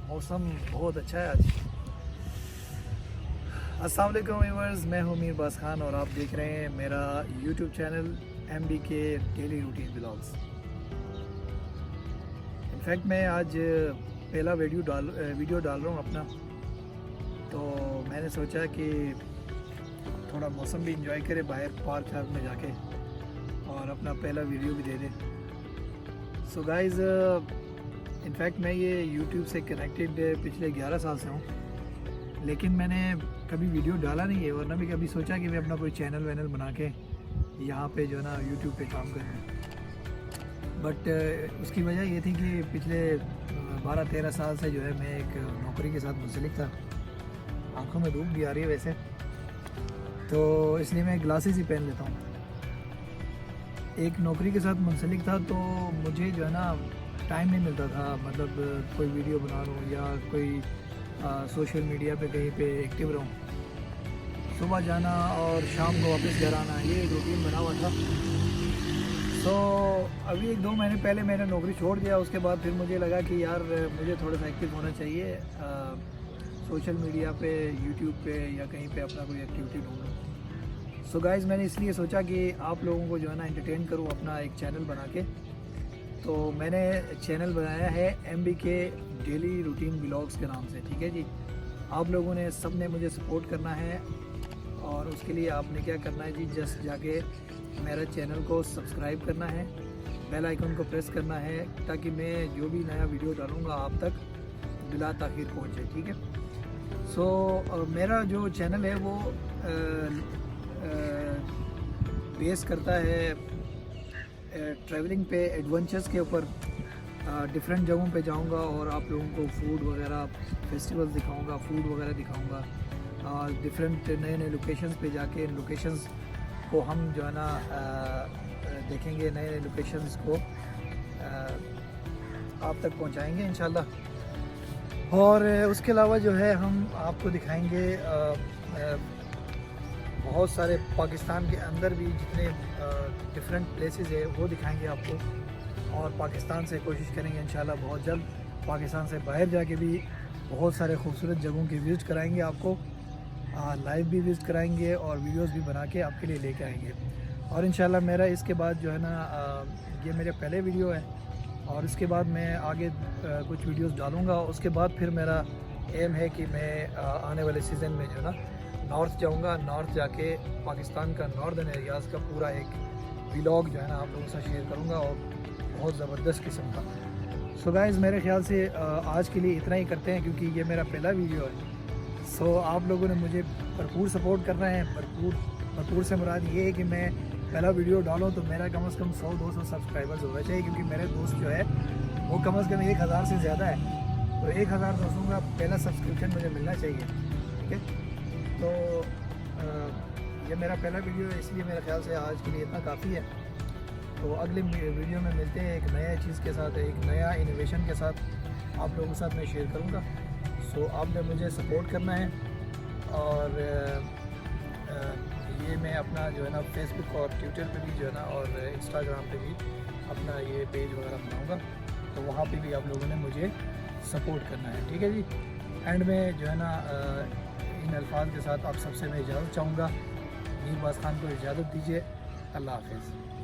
मौसम बहुत अच्छा है आज। अस्सलाम वालेकुम व्यूअर्स, मैं हूं मीर बास खान और आप देख रहे हैं मेरा YouTube channel MBK daily routine blogs. In fact मैं आज पहला वीडियो डाल रहा हूं अपना, तो मैंने सोचा कि थोड़ा मौसम भी इंजॉय करें बाहर पार्क में जाके और अपना पहला वीडियो भी दे दें। सो गाइस, इनफैक्ट मैं ये यूट्यूब से कनेक्टेड पिछले 11 साल से हूँ, लेकिन मैंने कभी वीडियो डाला नहीं है और ना भी कभी सोचा कि मैं अपना कोई चैनल वैनल बना के यहाँ पे जो है ना यूट्यूब पे काम करूँ। बट उसकी वजह ये थी कि पिछले 12-13 साल से जो है मैं एक नौकरी के साथ मुंसलिक था। आंखों में धूप भी आ रही है वैसे, तो इसलिए मैं ग्लासेस ही पहन लेता हूँ। एक नौकरी के साथ मुंसलिक था तो मुझे जो है ना टाइम नहीं मिलता था, मतलब कोई वीडियो बना लूँ या कोई सोशल मीडिया पे कहीं पे एक्टिव रहूँ। सुबह जाना और शाम को वापस घर आना, ये एक रूटीन बना हुआ था। तो अभी 1-2 महीने पहले मैंने नौकरी छोड़ दिया। उसके बाद फिर मुझे लगा कि यार मुझे थोड़ा सा एक्टिव होना चाहिए सोशल मीडिया पे, यूट्यूब पे या कहीं पे अपना कोई एक्टिविटी ढूंढूँ। सो गाइज़, मैंने इसलिए सोचा कि आप लोगों को जो है ना एंटरटेन करूँ अपना एक चैनल बना के। तो मैंने चैनल बनाया है MBK डेली रूटीन ब्लॉग्स के नाम से, ठीक है जी। आप लोगों ने सब ने मुझे सपोर्ट करना है और उसके लिए आपने क्या करना है जी, जस्ट जाके मेरा चैनल को सब्सक्राइब करना है, बेल आइकन को प्रेस करना है, ताकि मैं जो भी नया वीडियो डालूँगा आप तक बिला ताखिर पहुँचे, ठीक है। सो मेरा जो चैनल है वो बेस करता है ट्रैवलिंग पे, एडवेंचर्स के ऊपर। डिफरेंट जगहों पे जाऊंगा और आप लोगों को फूड वगैरह, फेस्टिवल्स दिखाऊंगा, फूड वगैरह दिखाऊंगा। डिफरेंट नए नए लोकेशंस पे जाके लोकेशंस को हम जो है ना देखेंगे, नए नए लोकेशंस को आप तक पहुंचाएंगे इंशाल्लाह। और उसके अलावा जो है हम आपको दिखाएंगे बहुत सारे पाकिस्तान के अंदर भी जितने डिफरेंट प्लेसेस है वो दिखाएंगे आपको। और पाकिस्तान से कोशिश करेंगे इंशाल्लाह बहुत जल्द पाकिस्तान से बाहर जाके भी बहुत सारे खूबसूरत जगहों की विज़िट कराएंगे आपको, लाइव भी विज़िट कराएंगे और वीडियोस भी बना के आपके लिए लेके आएंगे। और इंशाल्लाह मेरा इसके बाद जो है ना ये मेरे पहले वीडियो है और इसके बाद मैं आगे कुछ वीडियोस डालूँगा। उसके बाद फिर मेरा एम है कि मैं आने वाले सीज़न में जो है ना नॉर्थ जाऊँगा, नॉर्थ जाके पाकिस्तान का नॉर्दर्न एरियाज़ का पूरा एक व्लॉग जो है ना आप लोगों के साथ शेयर करूँगा, और बहुत ज़बरदस्त किस्म का। सो गाइज़, मेरे ख्याल से आज के लिए इतना ही करते हैं, क्योंकि ये मेरा पहला वीडियो है। सो आप लोगों ने मुझे भरपूर सपोर्ट करना है। भरपूर से मुराद ये है कि मैं पहला वीडियो डालूँ तो मेरा कम से कम 100-200 सब्सक्राइबर्स होना चाहिए, क्योंकि मेरे दोस्त जो है वो कम से कम 1000 से ज़्यादा है। तो 1000 दोस्तों का पहला सब्सक्रिप्शन मुझे मिलना चाहिए, ठीक है। तो ये मेरा पहला वीडियो है, इसलिए मेरे ख्याल से आज के लिए इतना काफ़ी है। तो अगले वीडियो में मिलते हैं एक नया चीज़ के साथ, एक नया इनोवेशन के साथ आप लोगों के साथ मैं शेयर करूँगा। सो आपने मुझे सपोर्ट करना है। और ये मैं अपना जो है ना फेसबुक और ट्विटर पे भी जो है ना और इंस्टाग्राम पे भी अपना ये पेज वगैरह बनाऊँगा, तो वहाँ पे भी आप लोगों ने मुझे सपोर्ट करना है, ठीक है जी। एंड में जो है ना इन अल्फाज के साथ आप सबसे मैं इजाज़त चाहूँगा। मीर बास खान को इजाज़त दीजिए। अल्लाह हाफ़िज़।